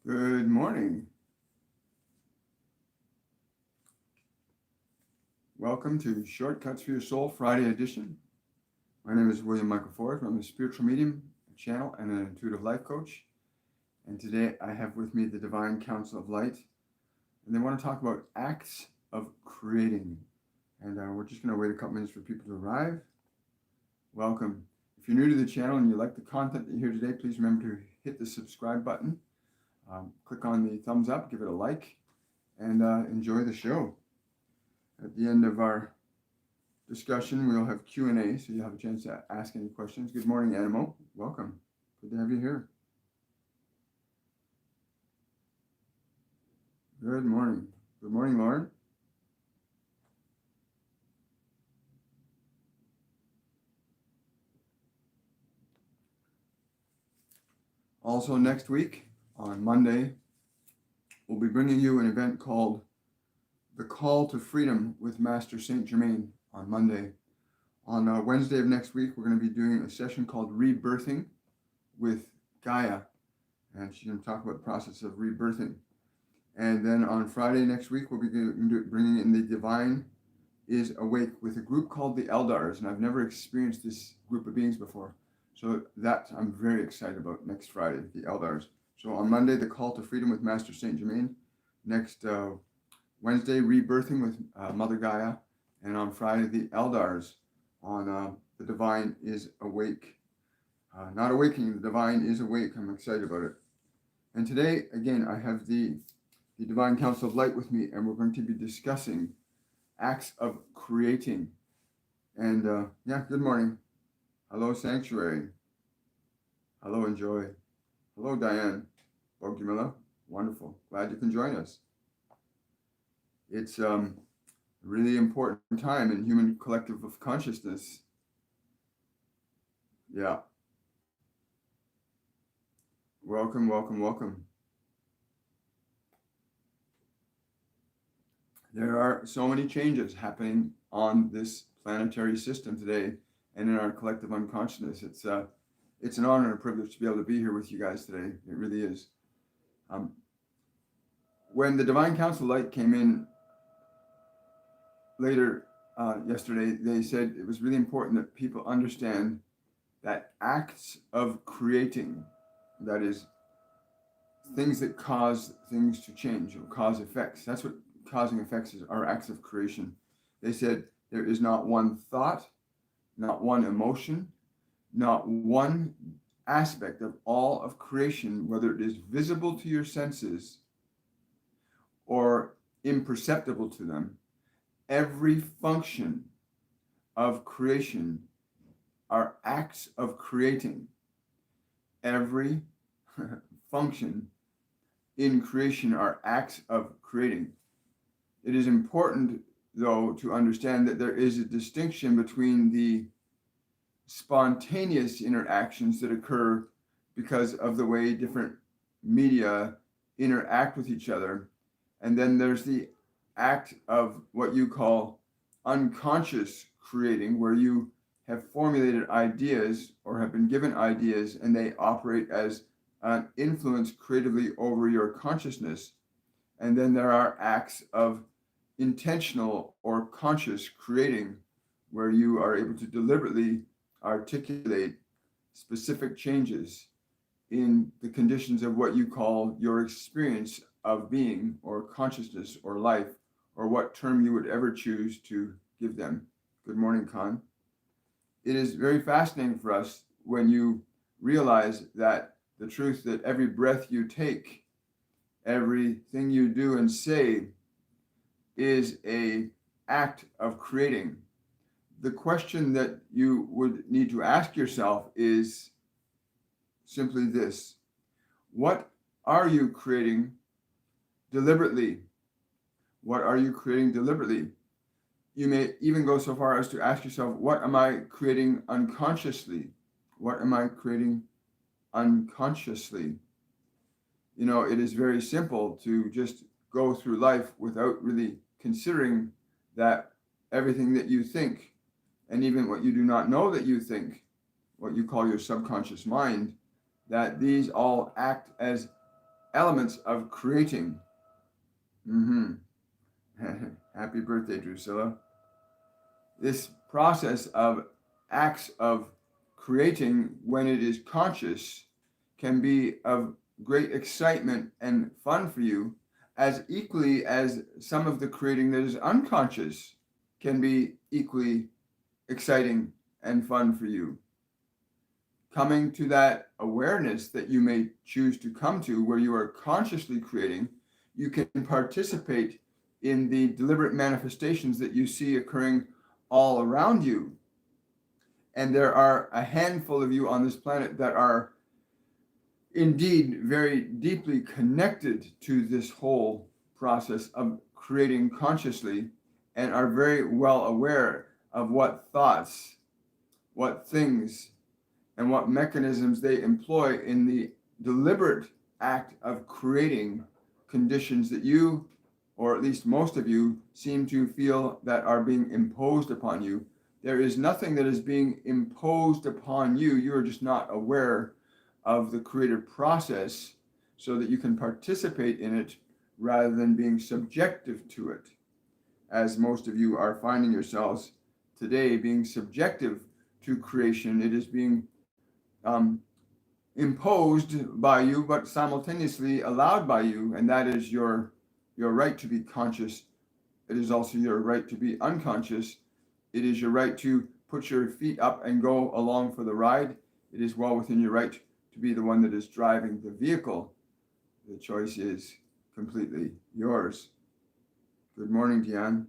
Good morning. Welcome to Shortcuts for Your Soul Friday edition. My name is William Michael Ford. I'm a spiritual medium, a channel, and an intuitive life coach. And today I have with me the Divine Council of Light. And they want to talk about acts of creating. And we're just going to wait a couple minutes for people to arrive. Welcome. If you're new to the channel and you like the content that you hear today, please remember to hit the subscribe button. Click on the thumbs up, give it a like, and enjoy the show. At the end of our discussion, we'll have Q&A, so you'll have a chance to ask any questions. Good morning, Animo. Welcome. Good to have you here. Good morning. Good morning, Lauren. Also next week, on Monday, we'll be bringing you an event called The Call to Freedom with Master Saint Germain on Monday. On Wednesday of next week, we're going to be doing a session called Rebirthing with Gaia. And she's going to talk about the process of rebirthing. And then on Friday next week, we'll be bringing in the Divine is Awake with a group called the Eldars. And I've never experienced this group of beings before. So that I'm very excited about next Friday, the Eldars. So on Monday, the Call to Freedom with Master Saint Germain. Next Wednesday, Rebirthing with Mother Gaia. And on Friday, the Eldars on the Divine is Awake. Not awakening, the Divine is Awake. I'm excited about it. And today, again, I have the Divine Council of Light with me, and we're going to be discussing acts of creating. And good morning. Hello, Sanctuary. Hello, Enjoy. Hello, Diane. Bogumila. Wonderful. Glad you can join us. It's a really important time in human collective of consciousness. Yeah. Welcome, welcome, welcome. There are so many changes happening on this planetary system today and in our collective unconsciousness. It's an honor and a privilege to be able to be here with you guys today. It really is. When the Divine Council Light came in later yesterday, they said it was really important that people understand that acts of creating, that is, things that cause things to change or cause effects. That's what causing effects is, are acts of creation. They said there is not one thought, not one emotion, not one aspect of all of creation, whether it is visible to your senses or imperceptible to them. Every function of creation are acts of creating. Every function in creation are acts of creating. It is important, though, to understand that there is a distinction between the spontaneous interactions that occur because of the way different media interact with each other. And then there's the act of what you call unconscious creating, where you have formulated ideas or have been given ideas and they operate as an influence creatively over your consciousness. And then there are acts of intentional or conscious creating, where you are able to deliberately articulate specific changes in the conditions of what you call your experience of being or consciousness or life, or what term you would ever choose to give them. Good morning, Khan. It is very fascinating for us when you realize that the truth that every breath you take, everything you do and say is an act of creating. The question that you would need to ask yourself is simply this: what are you creating deliberately? What are you creating deliberately? You may even go so far as to ask yourself, what am I creating unconsciously? What am I creating unconsciously? You know, it is very simple to just go through life without really considering that everything that you think, and even what you do not know that you think, what you call your subconscious mind, that these all act as elements of creating. Happy birthday, Drusilla. This process of acts of creating, when it is conscious, can be of great excitement and fun for you, as equally as some of the creating that is unconscious can be equally exciting and fun for you. Coming to that awareness that you may choose to come to, where you are consciously creating, you can participate in the deliberate manifestations that you see occurring all around you. And there are a handful of you on this planet that are indeed very deeply connected to this whole process of creating consciously, and are very well aware of what thoughts, what things, and what mechanisms they employ in the deliberate act of creating conditions that you, or at least most of you, seem to feel that are being imposed upon you. There is nothing that is being imposed upon you. You are just not aware of the creative process so that you can participate in it rather than being subjective to it. As most of you are finding yourselves today being subjective to creation, it is being imposed by you, but simultaneously allowed by you, and that is your right to be conscious. It is also your right to be unconscious. It is your right to put your feet up and go along for the ride. It is well within your right to be the one that is driving the vehicle. The choice is completely yours. Good morning, Diane.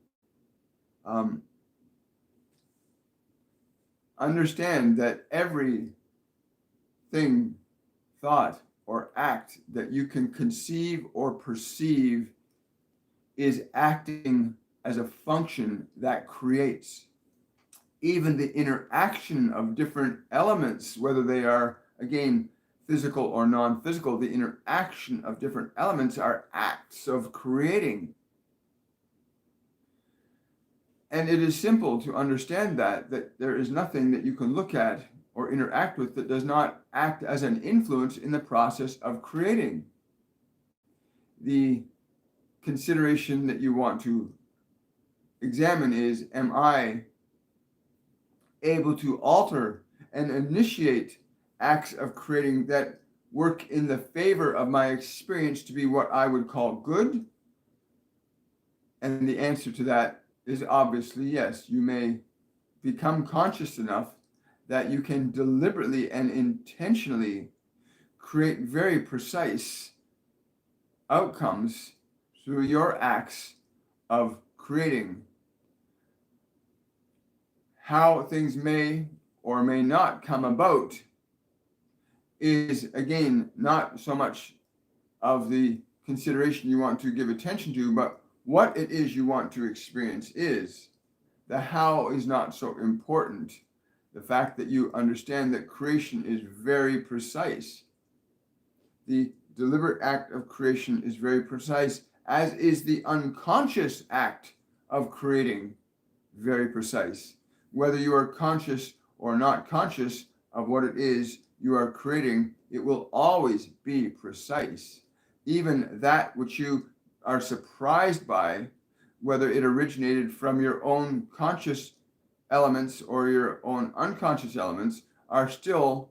Understand that every thing, thought, or act that you can conceive or perceive is acting as a function that creates. Even the interaction of different elements, whether they are, again, physical or non-physical, the interaction of different elements are acts of creating. And it is simple to understand that there is nothing that you can look at or interact with that does not act as an influence in the process of creating. The consideration that you want to examine is, am I able to alter and initiate acts of creating that work in the favor of my experience to be what I would call good? And the answer to that is obviously yes. You may become conscious enough that you can deliberately and intentionally create very precise outcomes through your acts of creating. How things may or may not come about is, again, not so much of the consideration you want to give attention to, but what it is you want to experience is. The how is not so important. The fact that you understand that creation is very precise. The deliberate act of creation is very precise, as is the unconscious act of creating very precise. Whether you are conscious or not conscious of what it is you are creating, it will always be precise. Even that which you are surprised by, whether it originated from your own conscious elements or your own unconscious elements, are still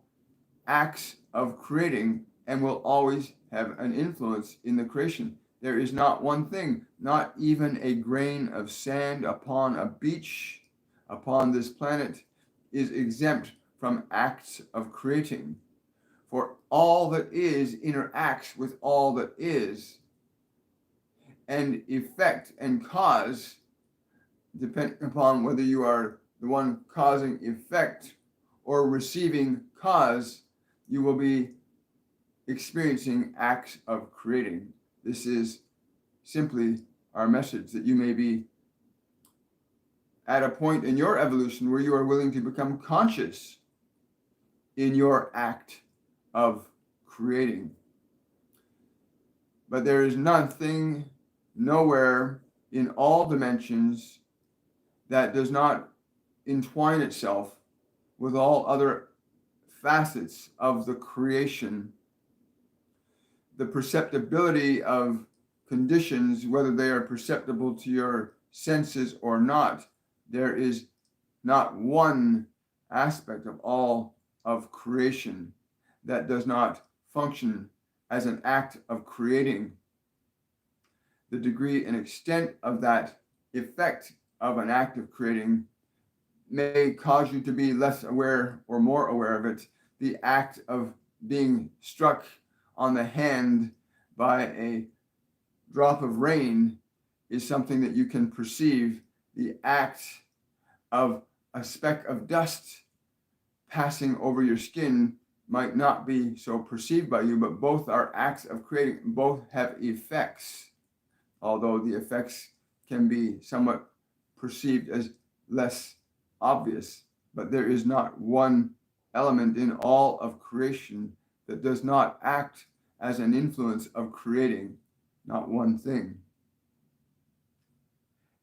acts of creating and will always have an influence in the creation. There is not one thing, not even a grain of sand upon a beach upon this planet, is exempt from acts of creating. For all that is interacts with all that is, and effect and cause, depending upon whether you are the one causing effect or receiving cause, you will be experiencing acts of creating. This is simply our message, that you may be at a point in your evolution where you are willing to become conscious in your act of creating. But there is nothing, nowhere, in all dimensions that does not entwine itself with all other facets of the creation. the perceptibility of conditions, whether they are perceptible to your senses or not, there is not one aspect of all of creation that does not function as an act of creating. The degree and extent of that effect of an act of creating may cause you to be less aware or more aware of it. The act of being struck on the hand by a drop of rain is something that you can perceive. The act of a speck of dust passing over your skin might not be so perceived by you, but both are acts of creating. Both have effects, although the effects can be somewhat perceived as less obvious. But there is not one element in all of creation that does not act as an influence of creating, not one thing.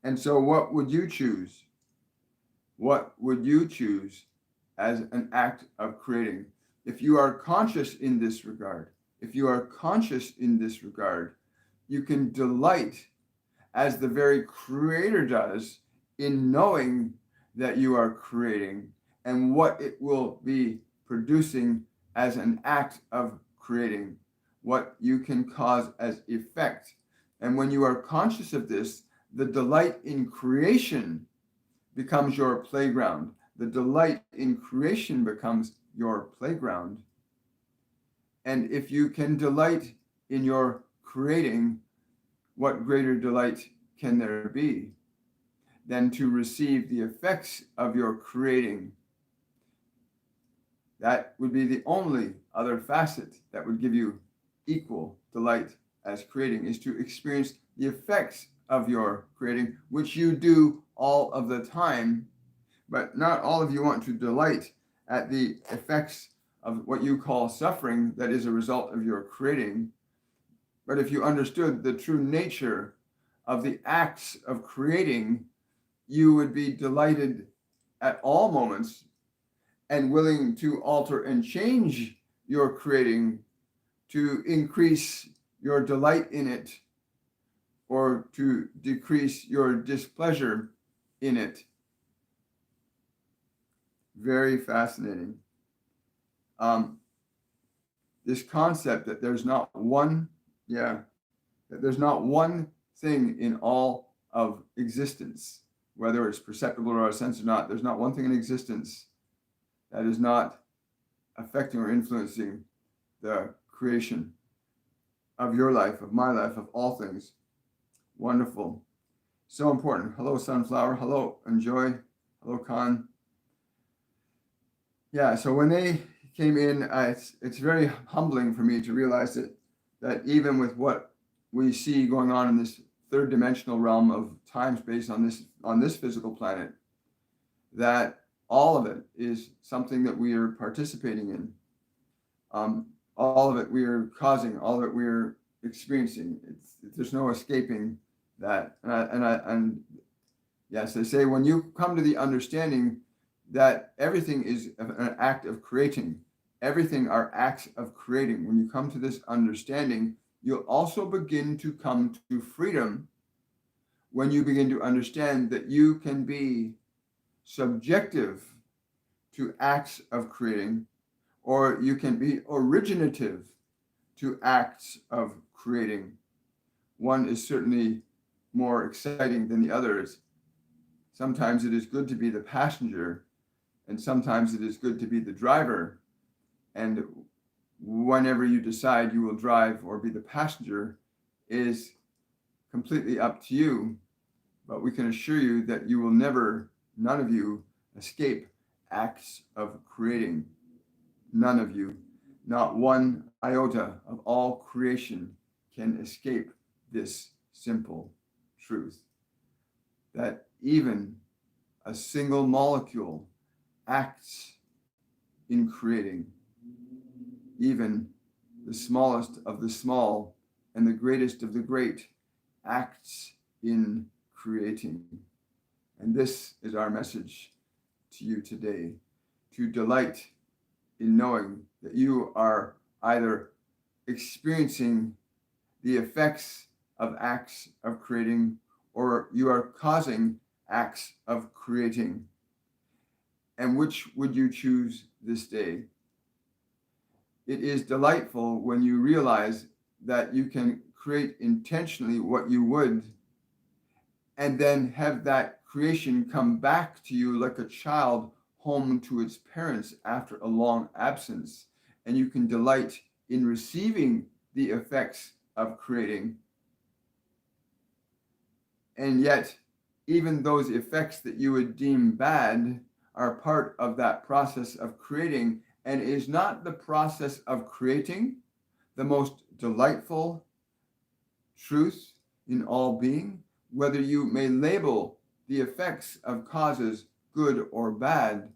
And so what would you choose? What would you choose as an act of creating? If you are conscious in this regard, you can delight as the very creator does in knowing that you are creating and what it will be producing as an act of creating, what you can cause as effect. And when you are conscious of this, the delight in creation becomes your playground. The delight in creation becomes your playground. And if you can delight in your creating, what greater delight can there be than to receive the effects of your creating? That would be the only other facet that would give you equal delight as creating, is to experience the effects of your creating, which you do all of the time. But not all of you want to delight at the effects of what you call suffering that is a result of your creating. But if you understood the true nature of the acts of creating, you would be delighted at all moments and willing to alter and change your creating to increase your delight in it or to decrease your displeasure in it. Very fascinating. This concept that there's not one thing in all of existence, whether it's perceptible or a sense or not, there's not one thing in existence that is not affecting or influencing the creation of your life, of my life, of all things. Wonderful. So important. Hello, Sunflower. Hello, Enjoy. Hello, Khan. Yeah, so when they came in, it's very humbling for me to realize that even with what we see going on in this third dimensional realm of time space on this physical planet, that all of it is something that we are participating in. All of it we are causing, all of it we are experiencing. There's no escaping that. And yes, they say when you come to the understanding that everything is an act of creating, everything are acts of creating. When you come to this understanding, you'll also begin to come to freedom when you begin to understand that you can be subjective to acts of creating, or you can be originative to acts of creating. One is certainly more exciting than the others. Sometimes it is good to be the passenger, and sometimes it is good to be the driver. And whenever you decide you will drive or be the passenger is completely up to you. But we can assure you that you will never, none of you, escape acts of creating. None of you, not one iota of all creation can escape this simple truth, that even a single molecule acts in creating. Even the smallest of the small and the greatest of the great acts in creating. And this is our message to you today, to delight in knowing that you are either experiencing the effects of acts of creating, or you are causing acts of creating? And which would you choose this day? It is delightful when you realize that you can create intentionally what you would, and then have that creation come back to you like a child home to its parents after a long absence. And you can delight in receiving the effects of creating. And yet, even those effects that you would deem bad are part of that process of creating. And is not the process of creating the most delightful truth in all being? Whether you may label the effects of causes good or bad,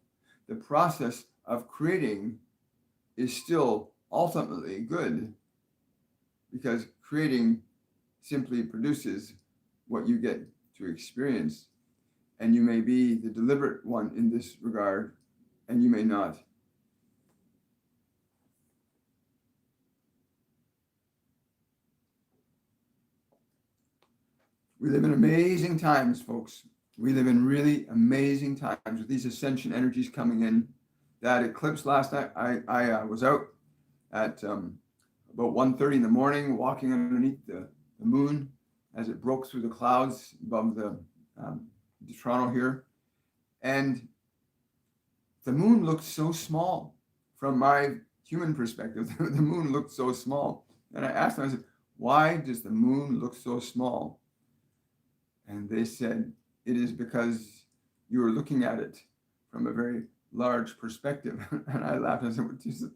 the process of creating is still ultimately good, because creating simply produces what you get to experience. And you may be the deliberate one in this regard, and you may not. We live in amazing times, folks. We live in really amazing times with these ascension energies coming in. That eclipse last night, I was out at about 1:30 in the morning, walking underneath the moon as it broke through the clouds above the Toronto here. And the moon looked so small from my human perspective. The moon looked so small. And I asked them, I said, why does the moon look so small? And they said, it is because you are looking at it from a very large perspective. And I laughed. I said,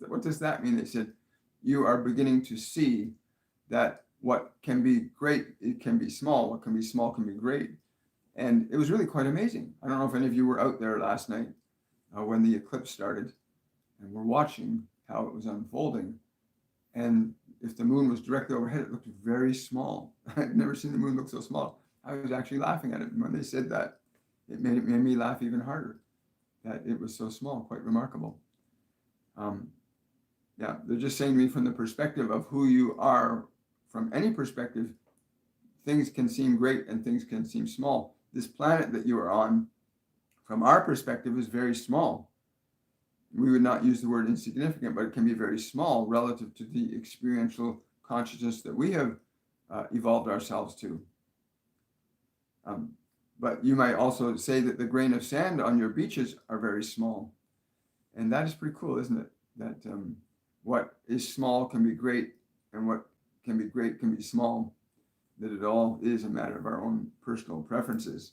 what does that mean? They said, you are beginning to see that what can be great, it can be small. What can be small can be great. And it was really quite amazing. I don't know if any of you were out there last night when the eclipse started and were watching how it was unfolding. And if the moon was directly overhead, it looked very small. I've never seen the moon look so small. I was actually laughing at it. And when they said that, it made me laugh even harder, that it was so small, quite remarkable. Yeah, they're just saying to me, from the perspective of who you are, from any perspective, things can seem great and things can seem small. This planet that you are on, from our perspective, is very small. We would not use the word insignificant, but it can be very small relative to the experiential consciousness that we have evolved ourselves to. But you might also say that the grain of sand on your beaches are very small. And that is pretty cool, isn't it? That what is small can be great, and what can be great can be small. That it all is a matter of our own personal preferences.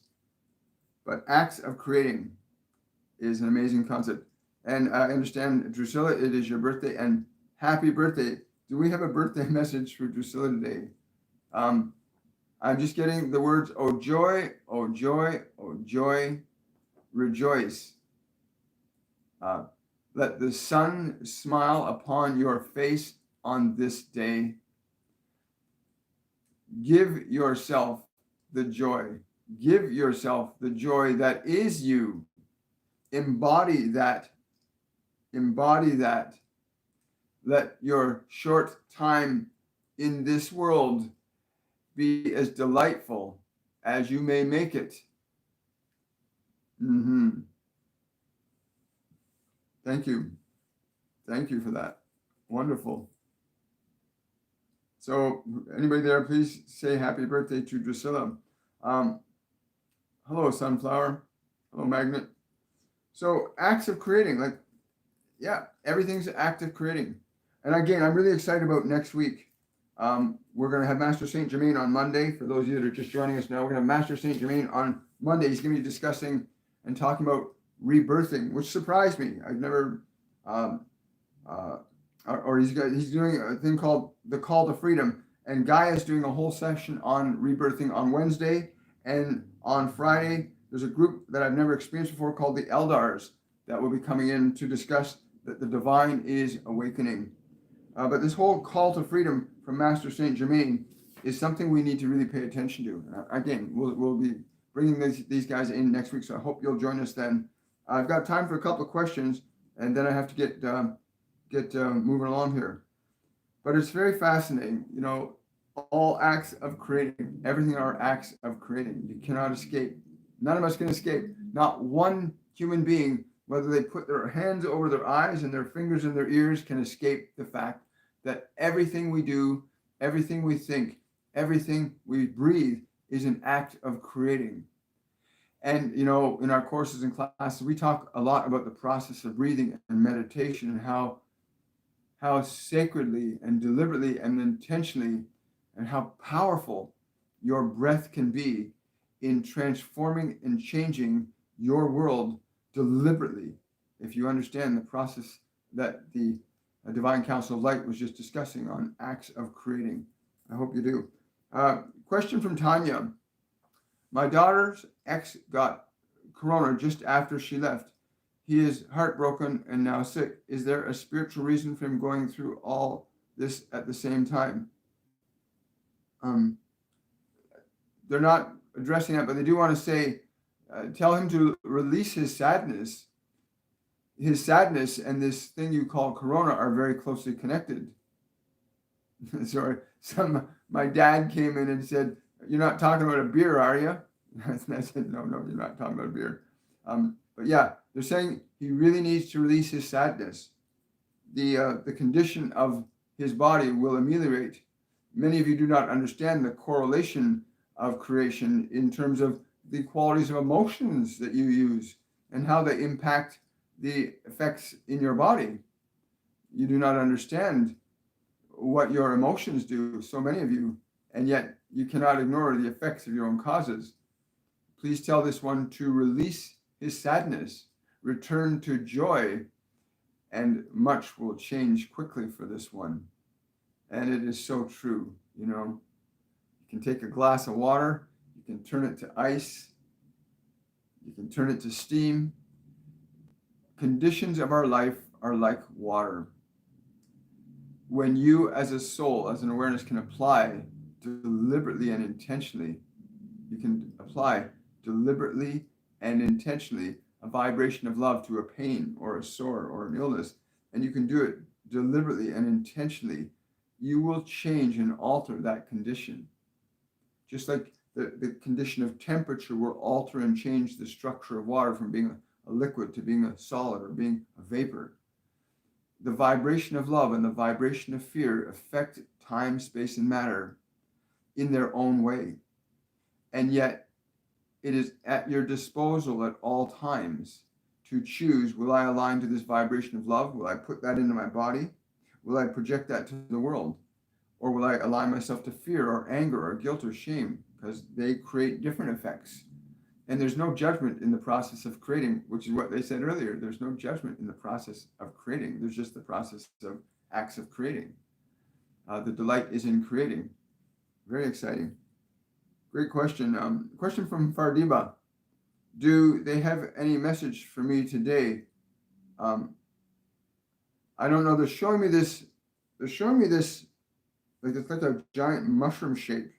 But acts of creating is an amazing concept. And I understand, Drusilla, it is your birthday, and happy birthday. Do we have a birthday message for Drusilla today? I'm just getting the words, oh joy, oh joy, oh joy, rejoice. Let the sun smile upon your face on this day. Give yourself the joy. Give yourself the joy that is you. Embody that. Embody that. Let your short time in this world be as delightful as you may make it. Thank you. Thank you for that. Wonderful. So anybody there, please say happy birthday to Drusilla. Hello, Sunflower. Hello, Magnet. So acts of creating, like, yeah, everything's an act of creating. And again, I'm really excited about next week. We're going to have Master Saint Germain on Monday. For those of you that are just joining us now, we're going to have Master Saint Germain on Monday. He's going to be discussing and talking about rebirthing, which surprised me. I've never, he's doing a thing called the Call to Freedom. And Gaia is doing a whole session on rebirthing on Wednesday. And on Friday, there's a group that I've never experienced before called the Eldars that will be coming in to discuss that the divine is awakening. But this whole call to freedom from Master Saint Germain is something we need to really pay attention to. Again, we'll be bringing these guys in next week, so I hope you'll join us then. I've got time for a couple of questions, and then I have to get moving along here. But it's very fascinating. All acts of creating, everything are acts of creating. You cannot escape. None of us can escape. Not one human being, whether they put their hands over their eyes and their fingers in their ears, can escape the fact that everything we do, everything we think, everything we breathe is an act of creating. And, in our courses and classes, we talk a lot about the process of breathing and meditation, and how sacredly and deliberately and intentionally and how powerful your breath can be in transforming and changing your world deliberately, if you understand the process that the Divine Council of Light was just discussing on acts of creating. I hope you do. Question from Tanya. My daughter's ex got corona just after she left. He is heartbroken and now sick. Is there a spiritual reason for him going through all this at the same time? They're not addressing that, but they do want to say, tell him to release his sadness. His sadness and this thing you call corona are very closely connected. Sorry, my dad came in and said, "You're not talking about a beer, are you?" And I said, "No, you're not talking about a beer." But yeah, they're saying he really needs to release his sadness. The condition of his body will ameliorate. Many of you do not understand the correlation of creation in terms of the qualities of emotions that you use and how they impact the effects in your body. You do not understand what your emotions do, so many of you, and yet you cannot ignore the effects of your own causes. Please tell this one to release his sadness, return to joy, and much will change quickly for this one. And it is so true. You can take a glass of water, you can turn it to ice, you can turn it to steam. Conditions of our life are like water. When you, as a soul, as an awareness, can apply deliberately and intentionally, you can apply deliberately and intentionally a vibration of love to a pain or a sore or an illness, and you can do it deliberately and intentionally, you will change and alter that condition. Just like the condition of temperature will alter and change the structure of water from being a liquid to being a solid or being a vapor. The vibration of love and the vibration of fear affect time, space, and matter in their own way. And yet, it is at your disposal at all times to choose, will I align to this vibration of love? Will I put that into my body? Will I project that to the world? Or will I align myself to fear or anger or guilt or shame? Because they create different effects. And there's no judgment in the process of creating, which is what they said earlier. There's no judgment in the process of creating. There's just the process of acts of creating. The delight is in creating. Very exciting. Great question. Question from Fardiba. Do they have any message for me today? I don't know. They're showing me this. Like it's like a giant mushroom shape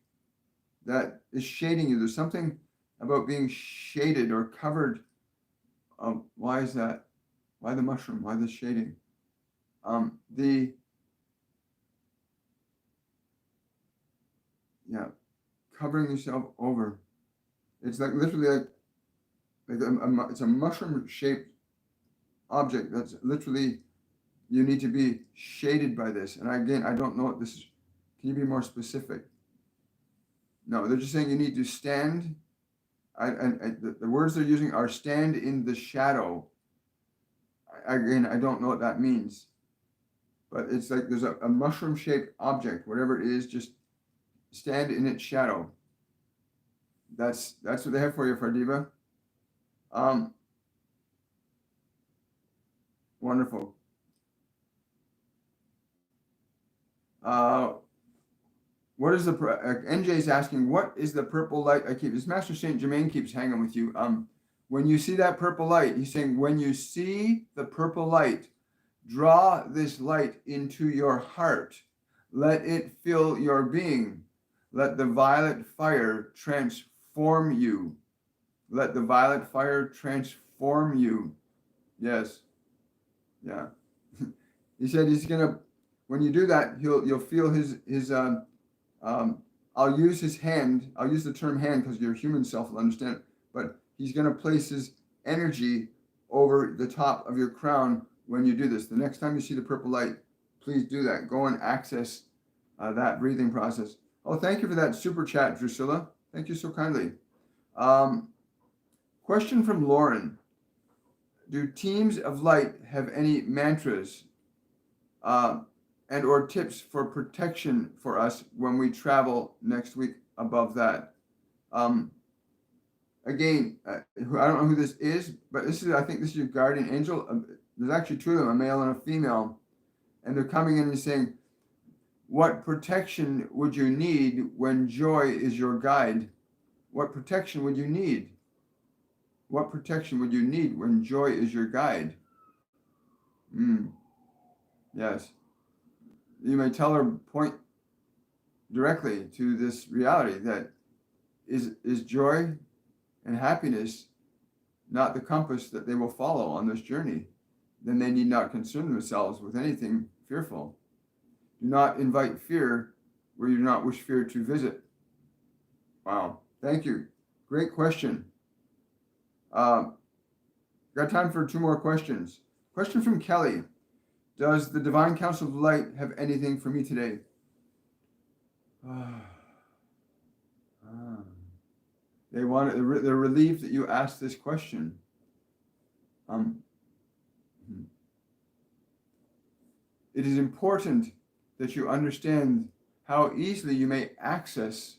that is shading you. There's something about being shaded or covered. Why is that? Why the mushroom? Why the shading? Covering yourself over. It's like literally it's a mushroom shaped object that's literally, you need to be shaded by this. And again, I don't know what this is. Can you be more specific? No, they're just saying you need to stand. The words they're using are stand in the shadow. Again, I don't know what that means. But it's like there's a mushroom-shaped object, whatever it is, just stand in its shadow. That's what they have for you, Fardiba. Wonderful. What is the NJ's asking? What is the purple light I keep? This Master Saint Germain keeps hanging with you. When you see that purple light, he's saying, when you see the purple light, draw this light into your heart. Let it fill your being. Let the violet fire transform you. Let the violet fire transform you. Yes. Yeah. He said he's going to, when you do that, you'll feel his I'll use his hand. I'll use the term hand because your human self will understand it. But he's going to place his energy over the top of your crown when you do this. The next time you see the purple light, please do that. Go and access that breathing process. Oh, thank you for that super chat, Drusilla. Thank you so kindly. Question from Lauren. Do teams of light have any mantras and or tips for protection for us when we travel next week above that? Again, I don't know who this is, but I think this is your guardian angel. There's actually two of them, a male and a female, and they're coming in and saying, what protection would you need when joy is your guide? What protection would you need? What protection would you need when joy is your guide? Yes. You may tell her, point directly to this reality that is joy and happiness not the compass that they will follow on this journey, then they need not concern themselves with anything fearful. Do not invite fear where you do not wish fear to visit. Wow. Thank you. Great question. Got time for 2 more questions. Question from Kelly. Does the Divine Council of Light have anything for me today? They're relieved that you asked this question. It is important that you understand how easily you may access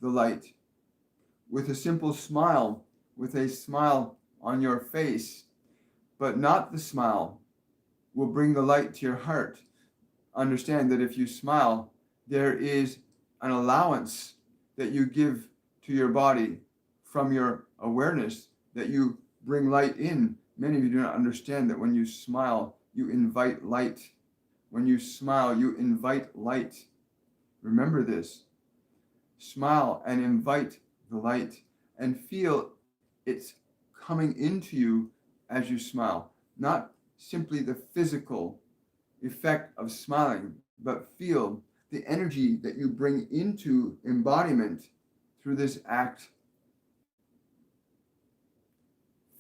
the light with a simple smile, with a smile on your face, but not the smile will bring the light to your heart. Understand that if you smile, there is an allowance that you give to your body from your awareness that you bring light in. Many of you do not understand that when you smile, you invite light. When you smile, you invite light. Remember this. Smile and invite the light and feel it's coming into you as you smile. Not simply the physical effect of smiling, but feel the energy that you bring into embodiment through this act.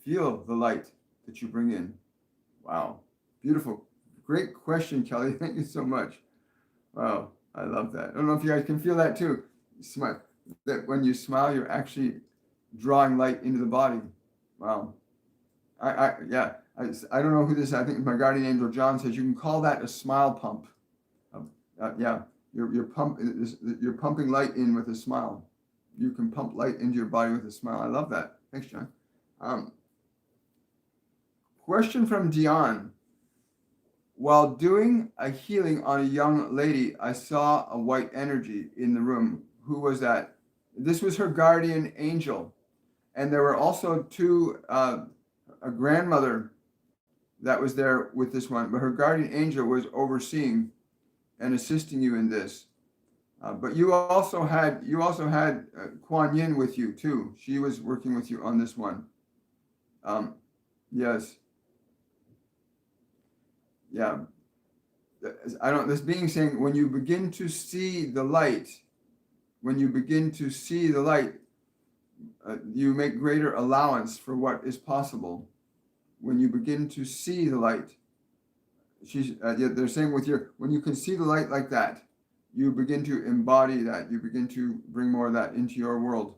Feel the light that you bring in. Wow. Beautiful. Great question, Kelly. Thank you so much. Wow. I love that. I don't know if you guys can feel that too. Smile. That when you smile, you're actually drawing light into the body. Wow. I don't know who this is. I think my guardian angel John says you can call that a smile pump. You're pumping light in with a smile. You can pump light into your body with a smile. I love that. Thanks, John. Question from Dion. While doing a healing on a young lady, I saw a white energy in the room. Who was that? This was her guardian angel. And there were also two, a grandmother that was there with this one, but her guardian angel was overseeing and assisting you in this. But you also had Kuan Yin with you too. She was working with you on this one. Yes. Yeah. This being saying, when you begin to see the light, you make greater allowance for what is possible. When you begin to see the light, they're saying when you can see the light like that, you begin to embody that. You begin to bring more of that into your world.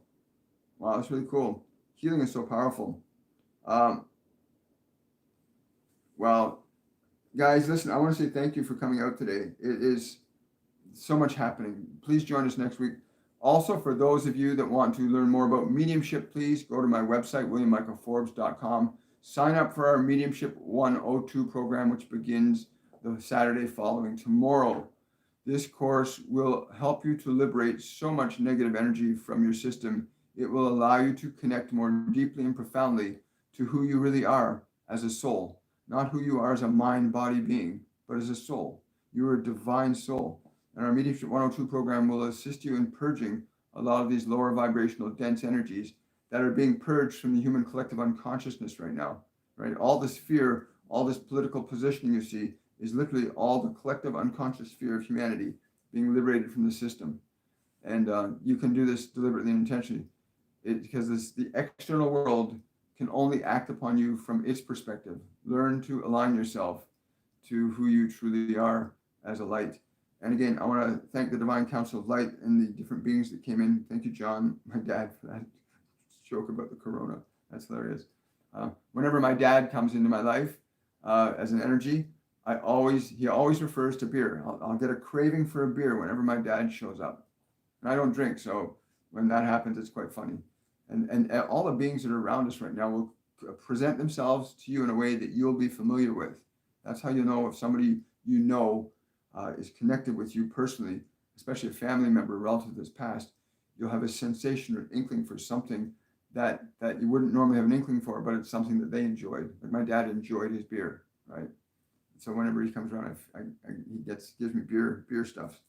Wow, that's really cool. Healing is so powerful. Well, guys, listen, I want to say thank you for coming out today. It is so much happening. Please join us next week. Also, for those of you that want to learn more about mediumship, please go to my website, williammichaelforbes.com. Sign up for our Mediumship 102 program, which begins the Saturday following tomorrow. This course will help you to liberate so much negative energy from your system. It will allow you to connect more deeply and profoundly to who you really are as a soul, not who you are as a mind-body being, but as a soul. You are a divine soul. And our Mediumship 102 program will assist you in purging a lot of these lower vibrational dense energies that are being purged from the human collective unconsciousness right now, right? All this fear, all this political positioning you see, is literally all the collective unconscious fear of humanity being liberated from the system. And you can do this deliberately and intentionally, because the external world can only act upon you from its perspective. Learn to align yourself to who you truly are as a light. And again, I want to thank the Divine Council of Light and the different beings that came in. Thank you, John, my dad, for that joke about the corona. That's hilarious. Whenever my dad comes into my life as an energy, he always refers to beer. I'll get a craving for a beer whenever my dad shows up. And I don't drink, so when that happens, it's quite funny. And all the beings that are around us right now will present themselves to you in a way that you'll be familiar with. That's how you know if somebody you know is connected with you personally, especially a family member, a relative that's passed. You'll have a sensation or an inkling for something that you wouldn't normally have an inkling for, but it's something that they enjoyed. Like my dad enjoyed his beer, right? So whenever he comes around, he gives me beer stuff.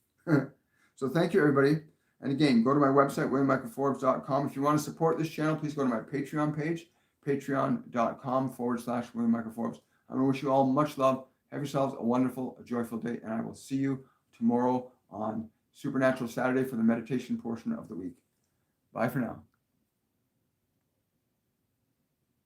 So thank you, everybody. And again, go to my website, WilliamMichaelForbes.com. If you want to support this channel, please go to my Patreon page, patreon.com/WilliamMichaelForbes. I want to wish you all much love. Have yourselves a wonderful, a joyful day, and I will see you tomorrow on Supernatural Saturday for the meditation portion of the week. Bye for now.